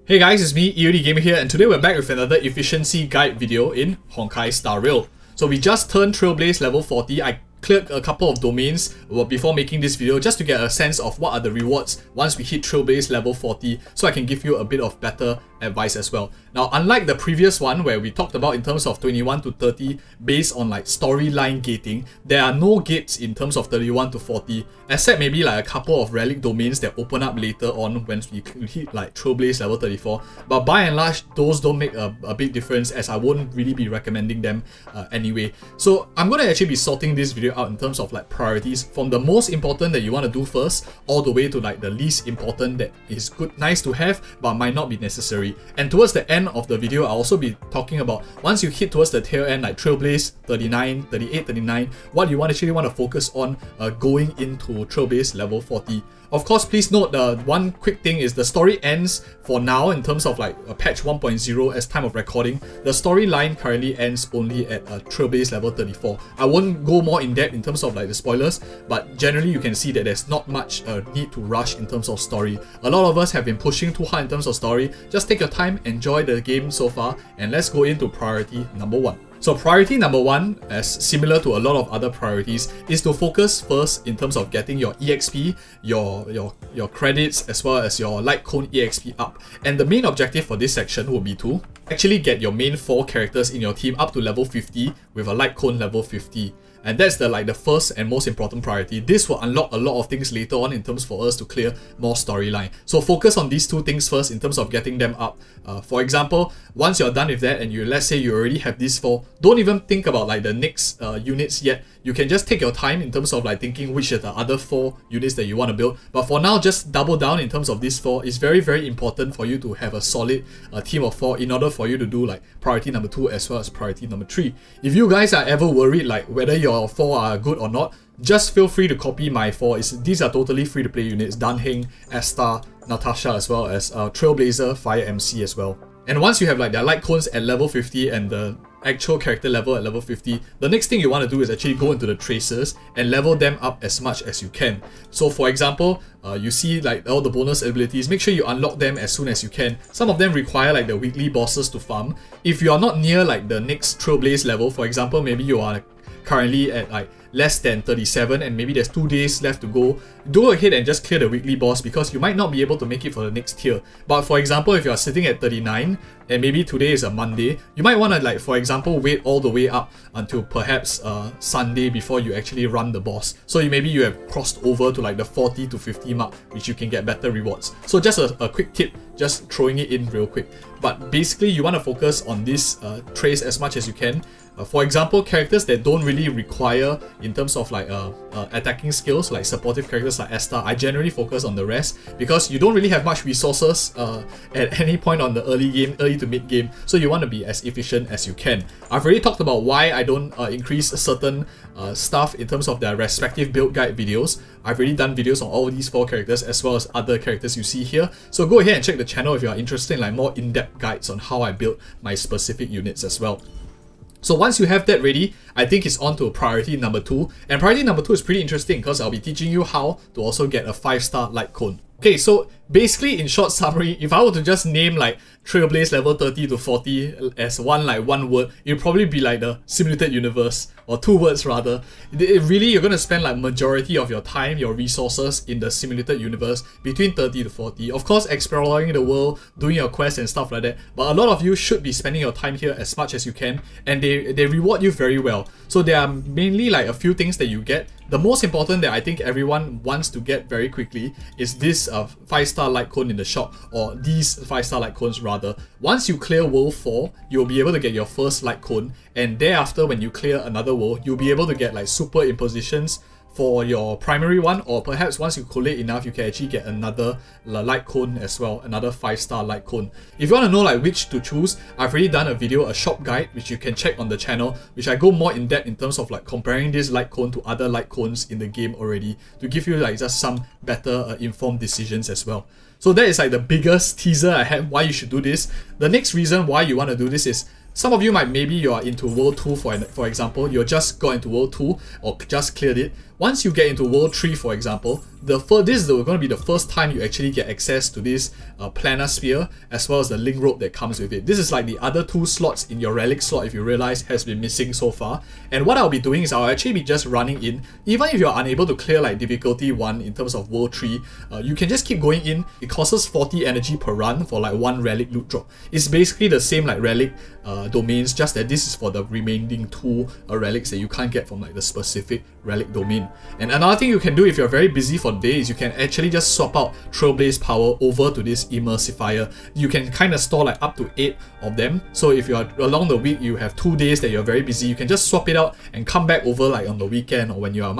Hey guys, it's me, EODGamer here, and today we're back with another efficiency guide video in Honkai Star Rail. So we just turned Trailblaze level 40. I cleared a couple of domains before making this video just to get a sense of what are the rewards once we hit Trailblaze level 40, so I can give you a bit of better advice as well. Now, unlike the previous one where we talked about in terms of 21 to 30 based on like storyline gating, there are no gates in terms of 31 to 40, except maybe like a couple of relic domains that open up later on when we hit like Trailblaze level 34. But by and large, those don't make a big difference, as I won't really be recommending them anyway. So I'm going to actually be sorting this video out in terms of like priorities from the most important that you want to do first, all the way to like the least important that is good, nice to have, but might not be necessary. And towards the end of the video, I'll also be talking about once you hit towards the tail end, like Trailblaze 39, 38, 39, what you actually want to focus on going into Trailblaze level 40. Of course, please note one quick thing is the story ends for now in terms of like a patch 1.0 as time of recording. The storyline currently ends only at Trailblaze level 34. I won't go more in depth in terms of like the spoilers, but generally you can see that there's not much need to rush in terms of story. A lot of us have been pushing too hard in terms of story. Just take your time, enjoy the game so far, and let's go into priority number 1. So priority number 1, as similar to a lot of other priorities, is to focus first in terms of getting your EXP, your credits, as well as your light cone EXP up. And the main objective for this section will be to actually get your main 4 characters in your team up to level 50 with a light cone level 50. And that's the first and most important priority. This will unlock a lot of things later on in terms for us to clear more storyline. So focus on these 2 things first in terms of getting them up. For example, once you're done with that and let's say you already have these 4, don't even think about like the next units yet. You can just take your time in terms of like thinking which are the other 4 units that you want to build. But for now, just double down in terms of these 4. It's very, very important for you to have a solid team of 4 in order for you to do like priority number 2 as well as priority number 3. If you guys are ever worried like whether your 4 are good or not, just feel free to copy my 4. These are totally free to play units: Danheng, Asta, Natasha, as well as Trailblazer, Fire MC as well. And once you have like their light cones at level 50 and the actual character level at level 50, the next thing you want to do is actually go into the tracers and level them up as much as you can. So for example, you see like all the bonus abilities, make sure you unlock them as soon as you can. Some of them require like the weekly bosses to farm. If you are not near like the next Trailblaze level, for example, maybe you are currently at like less than 37 and maybe there's 2 days left to go, go ahead and just clear the weekly boss, because you might not be able to make it for the next tier. But for example, if you are sitting at 39 and maybe today is a Monday, you might want to like, for example, wait all the way up until perhaps Sunday before you actually run the boss. So maybe you have crossed over to like the 40 to 50 mark, which you can get better rewards. So just a quick tip, just throwing it in real quick. But basically you want to focus on this trace as much as you can. For example, characters that don't really require in terms of like attacking skills, like supportive characters like Asta, I generally focus on the rest because you don't really have much resources at any point on the early game, early to mid game, so you want to be as efficient as you can. I've already talked about why I don't increase certain stuff in terms of their respective build guide videos. I've already done videos on all these 4 characters as well as other characters you see here, so go ahead and check the channel if you are interested in like more in-depth guides on how I build my specific units as well. So once you have that ready, I think it's on to priority number 2. And priority number 2 is pretty interesting because I'll be teaching you how to also get a 5-star light cone. Okay, so basically in short summary, if I were to just name like Trailblaze level 30 to 40 as one word, it'd probably be like the simulated universe, or 2 words rather. Really, you're going to spend like majority of your time, your resources in the simulated universe between 30 to 40. Of course, exploring the world, doing your quests and stuff like that. But a lot of you should be spending your time here as much as you can, and they reward you very well. So there are mainly like a few things that you get. The most important that I think everyone wants to get very quickly is this 5-star light cone in the shop, or these 5-star light cones rather. Once you clear world 4, you'll be able to get your first light cone, and thereafter when you clear another world, you'll be able to get like super impositions for your primary one, or perhaps once you collate enough, you can actually get another light cone as well, another 5-star light cone. If you want to know like which to choose, I've already done a video, a shop guide, which you can check on the channel, which I go more in depth in terms of like comparing this light cone to other light cones in the game already, to give you like just some better informed decisions as well. So that is like the biggest teaser I had why you should do this. The next reason why you want to do this is some of you maybe you are into World 2 for example, you just got into World 2 or just cleared it. Once you get into World 3, for example, this is going to be the first time you actually get access to this planar sphere as well as the link rope that comes with it. This is like the other 2 slots in your relic slot, if you realize, has been missing so far. And what I'll be doing is I'll actually be just running in. Even if you're unable to clear like difficulty 1 in terms of World 3, you can just keep going in. It costs 40 energy per run for like 1 relic loot drop. It's basically the same like relic domains, just that this is for the remaining 2 relics that you can't get from like the specific relic domain. And another thing you can do if you're very busy for the day is you can actually just swap out Trailblaze power over to this Immersifier. You can kind of store like up to 8 of them. So if you're along the week, you have 2 days that you're very busy, you can just swap it out and come back over like on the weekend, or when you are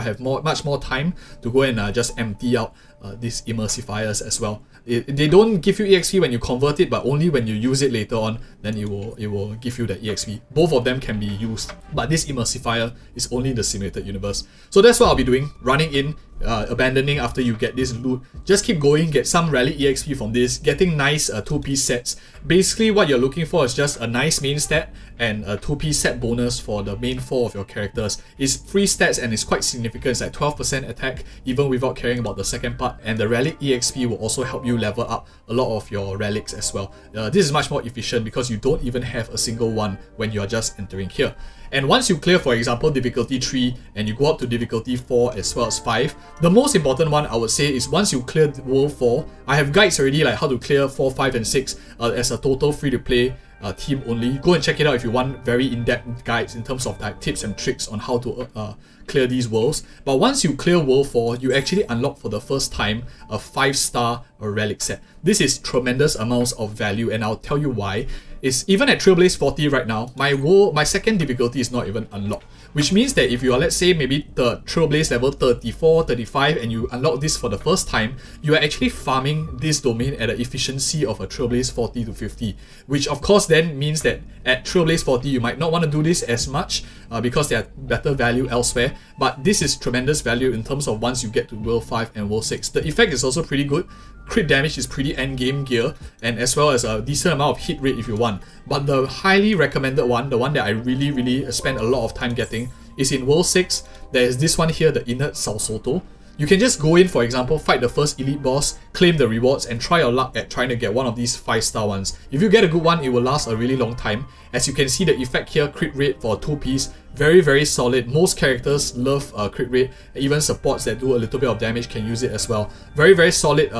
have much more time to go and just empty out these Immersifiers as well. They don't give you EXP when you convert it, but only when you use it later on, then it will give you the EXP. Both of them can be used, but this Immersifier is only in the simulated universe. So that's what I'll be doing, running in, abandoning after you get this loot. Just keep going, get some relic EXP from this, getting nice 2-piece sets. Basically what you're looking for is just a nice main stat and a 2-piece set bonus for the main 4 of your characters. It's free stats and it's quite significant. It's like 12% attack even without caring about the second part, and the relic EXP will also help you level up a lot of your relics as well. This is much more efficient because you don't even have a single one when you are just entering here. And once you clear, for example, difficulty 3 and you go up to difficulty 4 as well as 5, the most important one I would say is once you clear World 4, I have guides already like how to clear 4, 5 and 6 as a total free-to-play team only. Go and check it out if you want very in-depth guides in terms of like tips and tricks on how to clear these worlds. But once you clear World 4, you actually unlock for the first time a 5-star relic set. This is tremendous amounts of value, and I'll tell you why. Is even at Trailblaze 40 right now, my second difficulty is not even unlocked. Which means that if you are, let's say, maybe the Trailblaze level 34, 35 and you unlock this for the first time, you are actually farming this domain at an efficiency of a Trailblaze 40 to 50. Which of course then means that at Trailblaze 40 you might not want to do this as much because there are better value elsewhere. But this is tremendous value in terms of once you get to World 5 and World 6. The effect is also pretty good. Crit damage is pretty endgame gear, and as well as a decent amount of hit rate if you want. But the highly recommended one, the one that I really spend a lot of time getting, is in World 6. There is this one here, the Inert Salsoto. You can just go in, for example, fight the first elite boss, claim the rewards, and try your luck at trying to get one of these 5-star ones. If you get a good one, it will last a really long time. As you can see, the effect here, crit rate for a 2-piece, very solid. Most characters love crit rate. Even supports that do a little bit of damage can use it as well. Very solid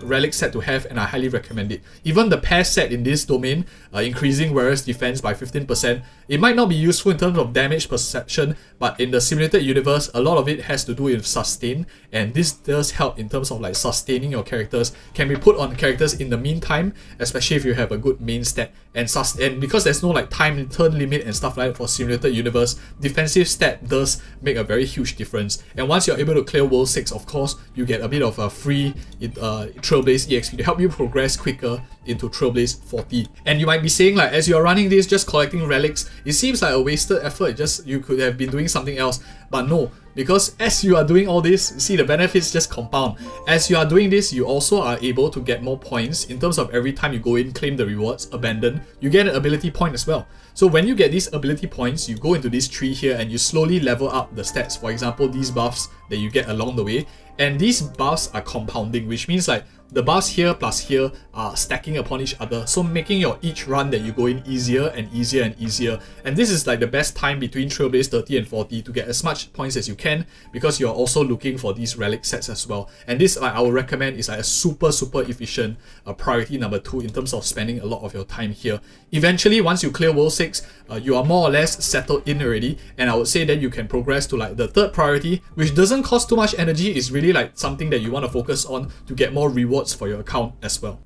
relic set to have, and I highly recommend it. Even the pair set in this domain, increasing Warrior's defense by 15%. It might not be useful in terms of damage perception, but in the simulated universe, a lot of it has to do with sustain, and this does help in terms of like sustaining your characters. Can be put on characters in the meantime, especially if you have a good main stat. And because there's no like time turn limit and stuff like that for simulated universe, defensive stat does make a very huge difference. And once you're able to clear World 6, of course, you get a bit of a free Trailblaze EXP to help you progress quicker into Trailblaze 40. And you might be saying like, as you're running this, just collecting relics, it seems like a wasted effort, just you could have been doing something else. But no, because as you are doing all this, see, the benefits just compound. As you are doing this, you also are able to get more points in terms of every time you go in, claim the rewards, abandon, you get an ability point as well. So when you get these ability points, you go into this tree here and you slowly level up the stats. For example, these buffs that you get along the way. And these buffs are compounding, which means like the buffs here plus here are stacking upon each other, so making your each run that you go in easier and easier and easier. And this is like the best time between Trailblaze 30 and 40 to get as much points as you can, because you're also looking for these relic sets as well. And this, I would recommend, is like a super efficient priority number 2 in terms of spending a lot of your time here. Eventually, once you clear World 6, you are more or less settled in already, and I would say then you can progress to like the third priority, which doesn't cost too much energy. It's really like something that you want to focus on to get more rewards for your account as well.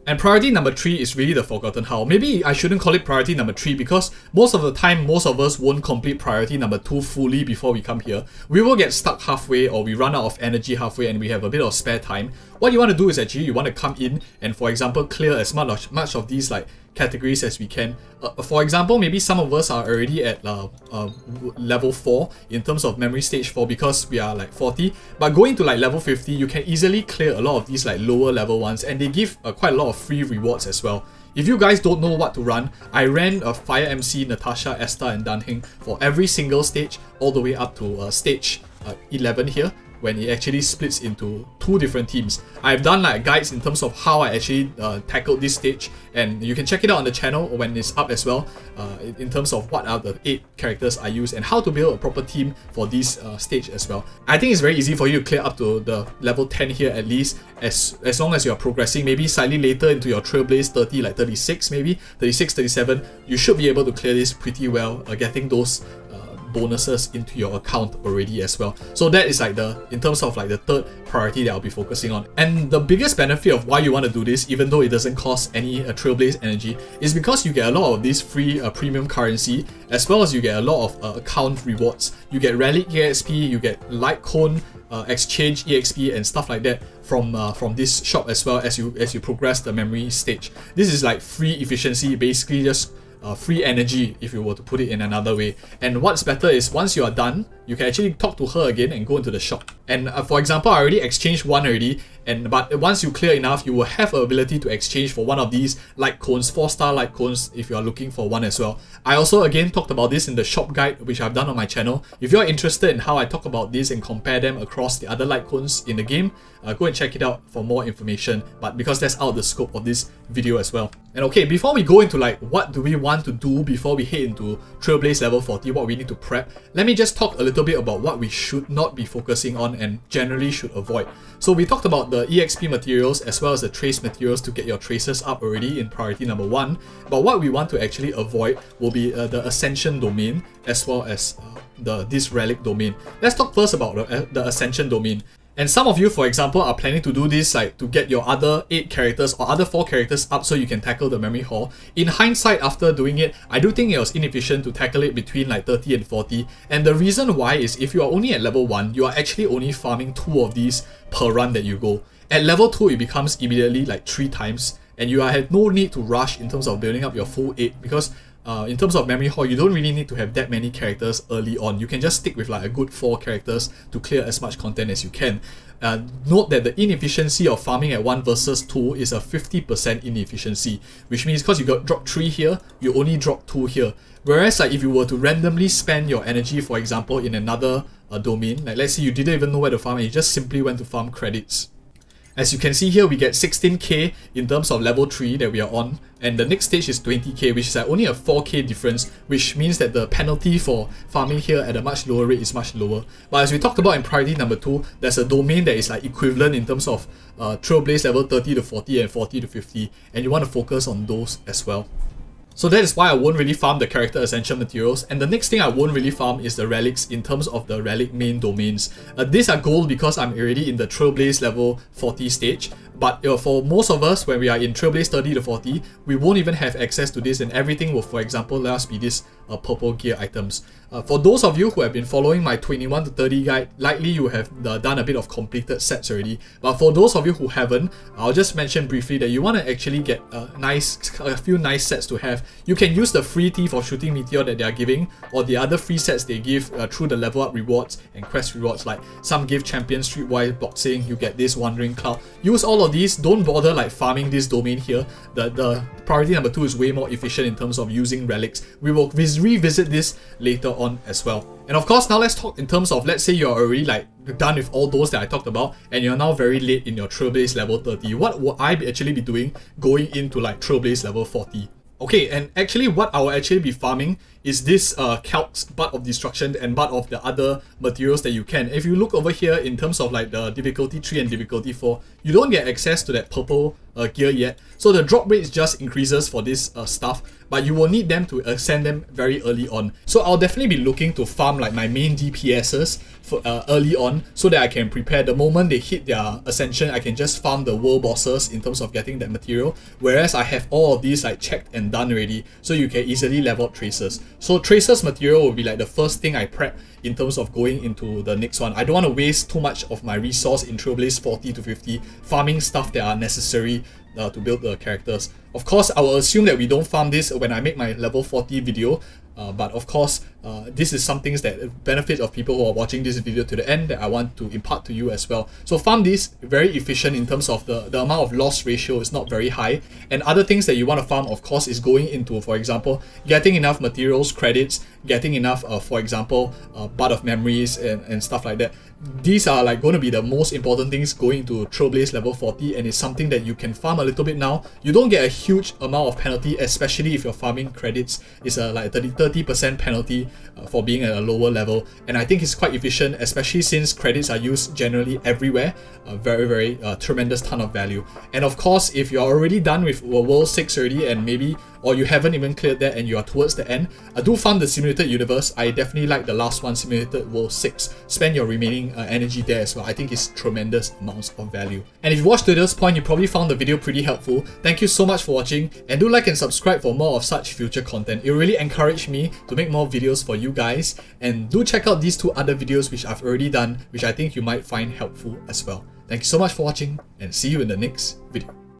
And priority number 3 is really the Forgotten How. Maybe I shouldn't call it priority number 3 because most of the time, most of us won't complete priority number 2 fully before we come here. We will get stuck halfway, or we run out of energy halfway and we have a bit of spare time. what you want to do is actually you want to come in and, for example, clear as much of these like categories as we can. For example, maybe some of us are already at level 4 in terms of memory stage 4 because we are like 40, but going to like level 50, you can easily clear a lot of these like lower level ones, and they give quite a lot of free rewards as well. If you guys don't know what to run, I ran a Fire MC, Natasha, Esta and Danheng for every single stage all the way up to stage 11 here, when it actually splits into 2 different teams. I've done like guides in terms of how I actually tackled this stage, and you can check it out on the channel when it's up as well, in terms of what are the 8 characters I use and how to build a proper team for this stage as well. I think it's very easy for you to clear up to the level 10 here at least, as long as you're progressing. Maybe slightly later into your Trailblaze 30, like 36 maybe, 36, 37, you should be able to clear this pretty well, getting those bonuses into your account already as well. So that is like in terms of like the third priority that I'll be focusing on. And the biggest benefit of why you want to do this, even though it doesn't cost any Trailblaze energy, is because you get a lot of this free premium currency, as well as you get a lot of account rewards. You get Relic EXP, you get Light Cone exchange EXP and stuff like that from this shop, as well as you progress the memory stage. This is like free efficiency, basically just free energy, if you were to put it in another way. And what's better is once you are done, you can actually talk to her again and go into the shop. And for example, I already exchanged one already, but once you clear enough, you will have the ability to exchange for one of these light cones, 4-star light cones, if you are looking for one as well. I also again talked about this in the shop guide, which I've done on my channel. If you're interested in how I talk about this and compare them across the other light cones in the game, go and check it out for more information, but because that's out of the scope of this video as well. And okay, before we go into like what do we want to do before we head into Trailblaze level 40, what we need to prep, let me just talk a little bit about what we should not be focusing on and generally should avoid. So we talked about the EXP materials as well as the trace materials to get your traces up already in priority number 1, but what we want to actually avoid will be the Ascension domain as well as this Relic domain. Let's talk first about the Ascension domain. And some of you, for example, are planning to do this like to get your other 8 characters or other 4 characters up so you can tackle the memory hall. In hindsight, after doing it, I do think it was inefficient to tackle it between like 30 and 40. And the reason why is if you are only at level 1, you are actually only farming 2 of these per run that you go. At level 2, it becomes immediately like 3 times, and you have no need to rush in terms of building up your full 8, because in terms of memory hall, you don't really need to have that many characters early on. You can just stick with like a good 4 characters to clear as much content as you can. Note that the inefficiency of farming at 1 versus 2 is a 50% inefficiency, which means because you got drop 3 here, you only drop 2 here. Whereas like if you were to randomly spend your energy, for example, in another domain, like let's say you didn't even know where to farm and you just simply went to farm credits. As you can see here, we get 16k in terms of level 3 that we are on, and the next stage is 20k, which is like only a 4k difference, which means that the penalty for farming here at a much lower rate is much lower. But as we talked about in priority number 2, there's a domain that is like equivalent in terms of Trailblaze level 30 to 40 and 40 to 50, and you want to focus on those as well. So that is why I won't really farm the character ascension materials, and the next thing I won't really farm is the relics in terms of the relic main domains. These are gold because I'm already in the Trailblaze level 40 stage, but for most of us, when we are in Trailblaze 30 to 40, we won't even have access to this, and everything will, for example, let us be this purple gear items. For those of you who have been following my 21 to 30 guide, likely you have done a bit of completed sets already. But for those of you who haven't, I'll just mention briefly that you want to actually get a few nice sets to have. You can use the free tea for shooting meteor that they are giving, or the other free sets they give through the level up rewards and quest rewards, like some give champion streetwise boxing, you get this wandering cloud. Use all of these. Don't bother like farming this domain here. The priority number 2 is way more efficient in terms of using relics. We will revisit this later on as well. And of course, now let's talk in terms of, let's say you're already like done with all those that I talked about and you're now very late in your Trailblaze level 30. What will I actually be doing going into like Trailblaze level 40? Okay, and actually what I will actually be farming is this Calc's Butt of Destruction and Butt of the other materials that you can. If you look over here in terms of like the difficulty 3 and difficulty 4, you don't get access to that purple gear yet. So the drop rate just increases for this stuff, but you will need them to ascend them very early on. So I'll definitely be looking to farm like my main DPSs for, early on, so that I can prepare the moment they hit their ascension. I can just farm the world bosses in terms of getting that material, whereas I have all of these like checked and done already, so you can easily level up traces. So Tracer's material will be like the first thing I prep in terms of going into the next one. I don't want to waste too much of my resource in Trailblaze 40 to 50 farming stuff that are necessary to build the characters. Of course, I will assume that we don't farm this when I make my level 40 video, but of course, this is some things that benefit of people who are watching this video to the end that I want to impart to you as well. So farm this, very efficient in terms of the amount of loss ratio is not very high. And other things that you want to farm, of course, is going into, for example, getting enough materials, credits, getting enough, for example, bud of memories and stuff like that. These are like going to be the most important things going into Trailblaze level 40, and it's something that you can farm a little bit now. You don't get a huge amount of penalty, especially if you're farming credits. It's like a 30% penalty for being at a lower level, and I think it's quite efficient, especially since credits are used generally everywhere. Very tremendous ton of value. And of course, if you're already done with World 6 already, and maybe or you haven't even cleared that and you are towards the end, do farm the simulated universe. I definitely like the last one, simulated world 6. Spend your remaining energy there as well. I think it's tremendous amounts of value. And if you watched to this point, you probably found the video pretty helpful. Thank you so much for watching, and do like and subscribe for more of such future content. It really encouraged me to make more videos for you guys, and do check out these 2 other videos which I've already done, which I think you might find helpful as well. Thank you so much for watching, and see you in the next video.